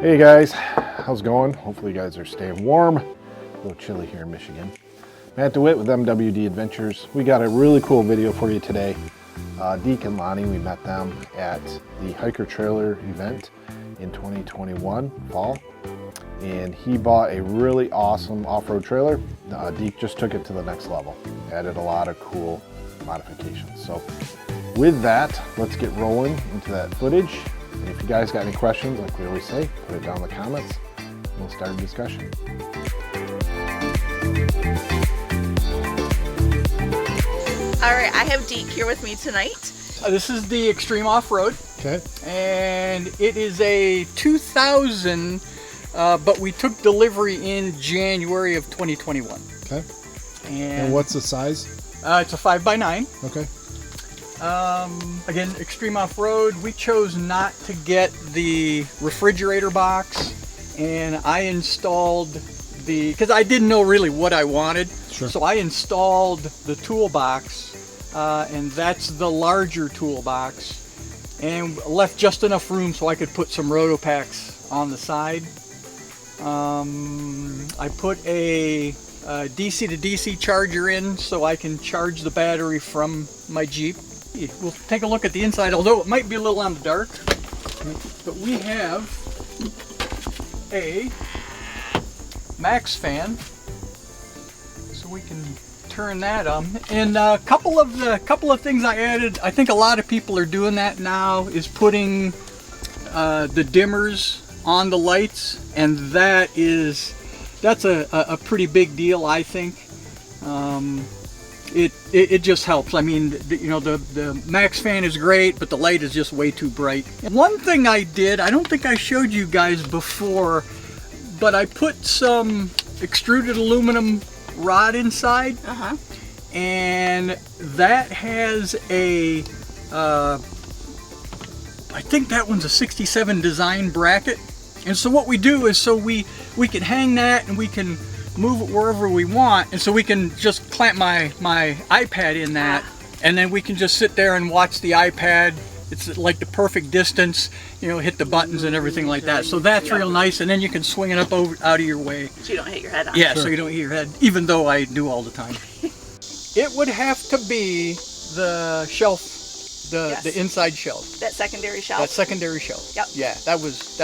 Hey guys, how's it going? Hopefully you guys are staying warm. A little chilly here in Michigan. Matt DeWitt with MWD Adventures. We got a really cool video for you today. Deek and Loni, we met them at the Hiker Trailer event in 2021, fall. And he bought a really awesome off-road trailer. Deek just took it to the next level. Added a lot of cool modifications. So with that, let's get rolling into that footage. And if you guys got any questions, like we always say, put it down in the comments and we'll start a discussion. All right, I have Deek here with me tonight. This is the Extreme Off-Road. Okay. And it is a 2000, but we took delivery in January of 2021. Okay. And what's the size? It's a 5x9. Okay. Again, Extreme Off-Road. We chose not to get the refrigerator box, and I installed because I didn't know really what I wanted. Sure. So I installed the toolbox, and that's the larger toolbox, and left just enough room so I could put some roto packs on the side. I put a DC to DC charger in so I can charge the battery from my Jeep. We'll take a look at the inside, although it might be a little on the dark. But we have a max fan, so we can turn that on. And a couple of things I added. I think a lot of people are doing that now, is putting the dimmers on the lights, and that's a pretty big deal, I think. It just helps. I mean, you know, the max fan is great, but the light is just way too bright. One thing I did, I don't think I showed you guys before, but I put some extruded aluminum rod inside. And that has I think that one's a 67 design bracket. And so what we do is, so we can hang that and we can move it wherever we want, and so we can just clamp my iPad in that, and then we can just sit there and watch the iPad. It's like the perfect distance, you know, hit the buttons and everything like that. So that's real nice, and then you can swing it up out of your way. So you don't hit your head on. Yeah, so you don't hit your head, even though I do all the time. It would have to be the shelf. The inside shelf. That secondary shelf. That secondary shelf. Yep. Yeah, that was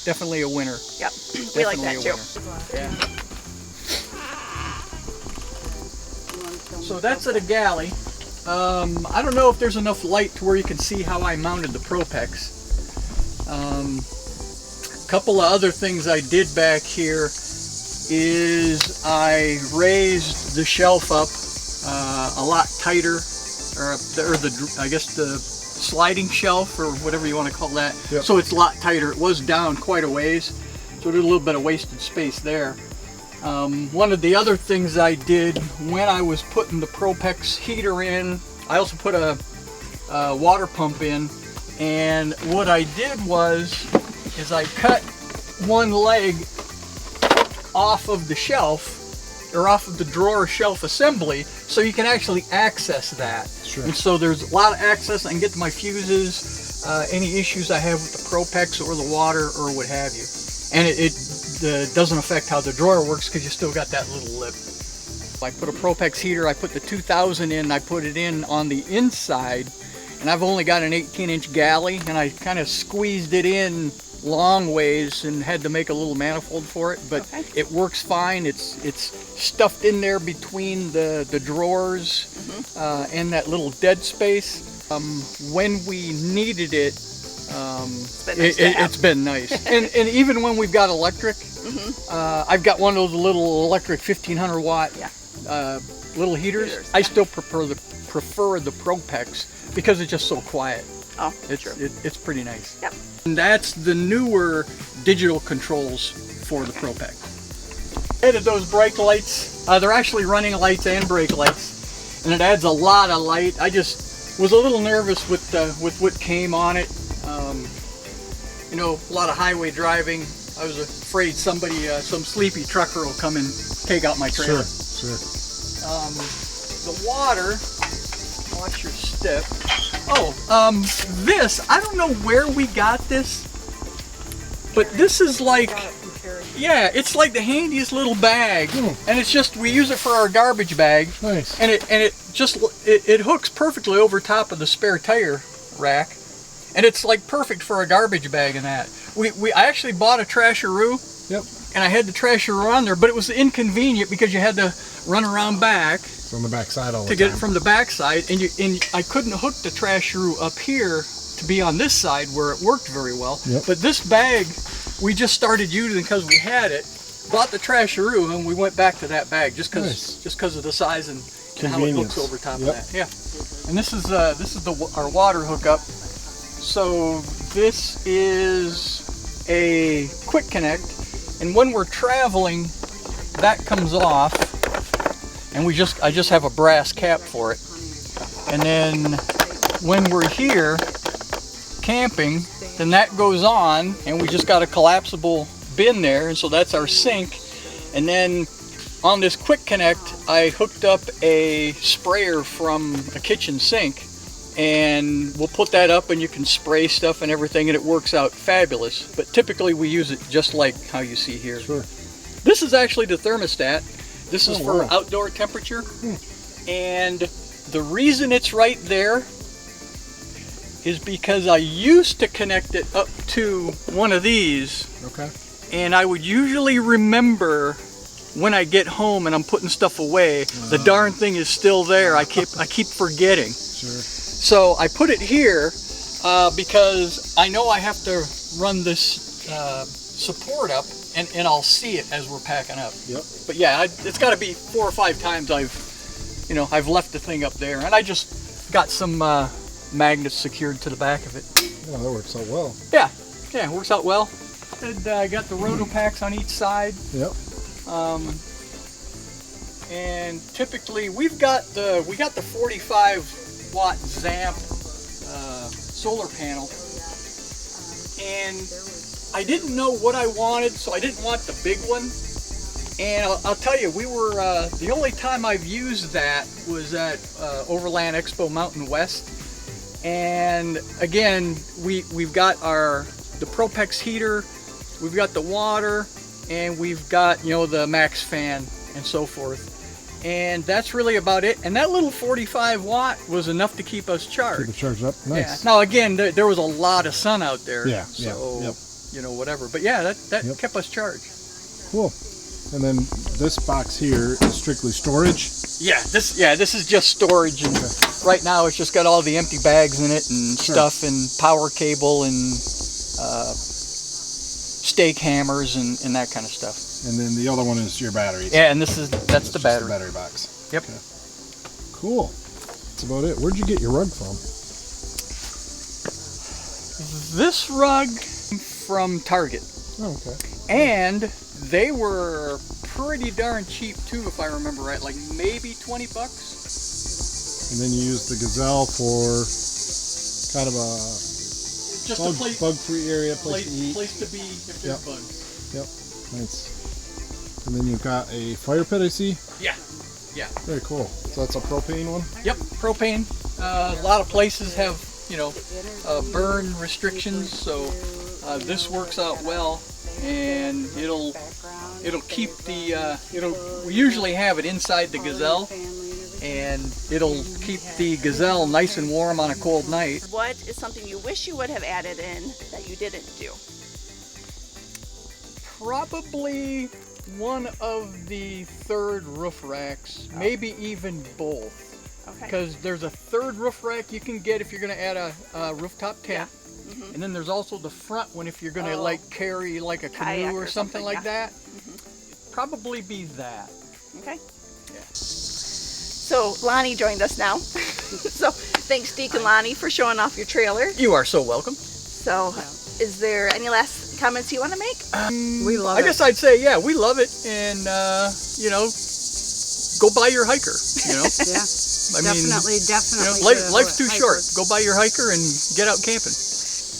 definitely a winner. Yep. We like that too. Yeah. So that's at a Galley. I don't know if there's enough light to where you can see how I mounted the Propex. A couple of other things I did back here is I raised the shelf up a lot tighter. Or I guess the sliding shelf, or whatever you want to call that. Yep. So it's a lot tighter. It was down quite a ways, so there's a little bit of wasted space there. One of the other things I did when I was putting the Propex heater in, I also put a water pump in, and what I did is I cut one leg off of the shelf, or off of the drawer shelf assembly, so you can actually access that. Sure. And so there's a lot of access. I can get to my fuses, any issues I have with the Propex or the water or what have you. And it doesn't affect how the drawer works, because you still got that little lip. I put a Propex heater, I put the 2000 in, I put it in on the inside, and I've only got an 18-inch Galley, and I kind of squeezed it in long ways and had to make a little manifold for it, but it works fine. It's stuffed in there between the drawers and that little dead space. When we needed it, it's been nice. And even when we've got electric, I've got one of those little electric 1500 watt little heaters. I still prefer the Propex because it's just so quiet. Oh, it's pretty nice. Yep. And that's the newer digital controls for the Propex. Added those brake lights. They're actually running lights and brake lights, and it adds a lot of light. I just was a little nervous with what came on it. You know, a lot of highway driving. I was afraid somebody, some sleepy trucker will come and take out my trailer. Sure. The water. Watch your step. Oh, this, I don't know where we got this, but this is like, yeah, it's like the handiest little bag, and it's just, we use it for our garbage bag. Nice. And it hooks perfectly over top of the spare tire rack, and it's like perfect for a garbage bag and that. I actually bought a trasheroo. Yep. And I had the trasheroo on there, but it was inconvenient because you had to run around back. It's on the back side all the to get it from the back side, and I couldn't hook the trasheroo up here to be on this side where it worked very well. Yep. But this bag we just started using because we had it, bought the trasheroo, and we went back to that bag just because of the size and how it hooks over top of that. Yeah. And this is our water hookup. So this is a quick connect, and when we're traveling, that comes off, and I just have a brass cap for it. And then when we're here camping, then that goes on, and we just got a collapsible bin there, and so that's our sink. And then on this quick connect, I hooked up a sprayer from a kitchen sink, and we'll put that up, and you can spray stuff and everything, and it works out fabulous. But typically we use it just like how you see here. Sure. This is actually the thermostat. This is for outdoor temperature. And the reason it's right there is because I used to connect it up to one of these. Okay. And I would usually remember when I get home and I'm putting stuff away, the darn thing is still there. I keep forgetting. Sure. So I put it here because I know I have to run this support up, and I'll see it as we're packing up. Yep. But yeah, it's got to be 4 or 5 times I've left the thing up there, and I just got some magnets secured to the back of it. Yeah, that works out well. Yeah, it works out well. And I got the roto packs on each side. Yep. And typically we got the 45 watt Zamp solar panel, and I didn't know what I wanted, so I didn't want the big one. And I'll tell you, we were the only time I've used that was at Overland Expo Mountain West. And again, we've got the Propex heater, we've got the water, and we've got the max fan and so forth. And that's really about it. And that little 45 watt was enough to keep us charged. Keep it charged up. Nice. Yeah. Now again, there was a lot of sun out there. Yeah. So Yep. whatever. But yeah, that kept us charged. Cool. And then this box here is strictly storage. Yeah, this is just storage, and right now it's just got all the empty bags in it and stuff, and power cable and stake hammers and that kind of stuff. And then the other one is your batteries. Yeah, and that's the battery. The battery box. Yep. Okay. Cool. That's about it. Where'd you get your rug from? This rug from Target. Oh, okay. And they were pretty darn cheap too, if I remember right, like maybe 20 bucks. And then you use the Gazelle for kind of a just bug-free area, place to eat. Place to be if there's bugs. Yep, nice. And then you've got a fire pit, I see. Yeah. Very cool. So that's a propane one? Yep, propane. A lot of places have, burn restrictions, so this works out well, and it'll keep we usually have it inside the Gazelle, and it'll keep the Gazelle nice and warm on a cold night. What is something you wish you would have added in that you didn't do? Probably one of the third roof racks, maybe even both. Okay. Because there's a third roof rack you can get if you're going to add a rooftop tent. Yeah. Mm-hmm. And then there's also the front one if you're going to carry like a canoe or something like that. Mm-hmm. Probably be that. Okay. Yeah. So Lonnie joined us now. So thanks Deek and Loni for showing off your trailer. You are so welcome. So is there any last comments you want to make? We love it. I guess I'd say, yeah, we love it. And, go buy your hiker, Yeah. Definitely. Life's too short. Go buy your hiker and get out camping.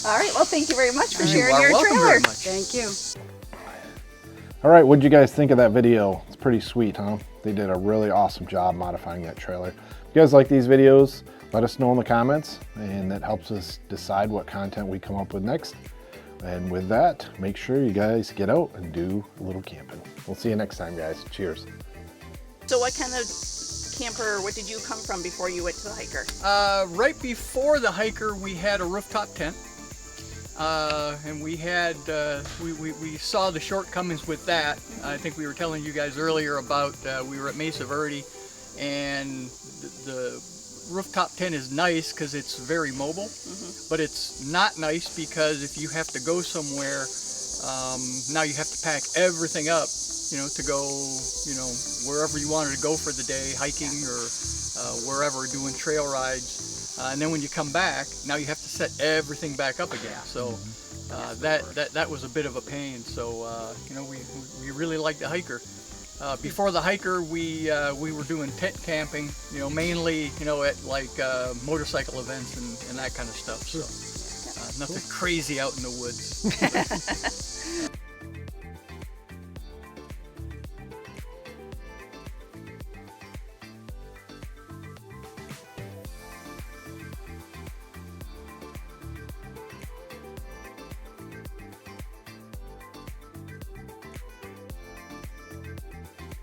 All right. Well, thank you very much for sharing You are your welcome trailer. very much. Thank you. All right, what'd you guys think of that video? It's pretty sweet, huh? They did a really awesome job modifying that trailer. If you guys like these videos, let us know in the comments, and that helps us decide what content we come up with next. And with that, make sure you guys get out and do a little camping. We'll see you next time, guys. Cheers. So what kind of camper, what did you come from before you went to the hiker? Right before the hiker, we had a rooftop tent. And we had, we saw the shortcomings with that. I think we were telling you guys earlier about, we were at Mesa Verde, and the rooftop tent is nice because it's very mobile, but it's not nice because if you have to go somewhere, now you have to pack everything up, you know, to go, you know, wherever you wanted to go for the day, hiking or wherever, doing trail rides. And then when you come back, now you have to set everything back up again. So that was a bit of a pain. So you know, we really liked the hiker. Before the hiker, we were doing tent camping, you know, mainly, you know, at like motorcycle events and that kind of stuff. So nothing crazy out in the woods.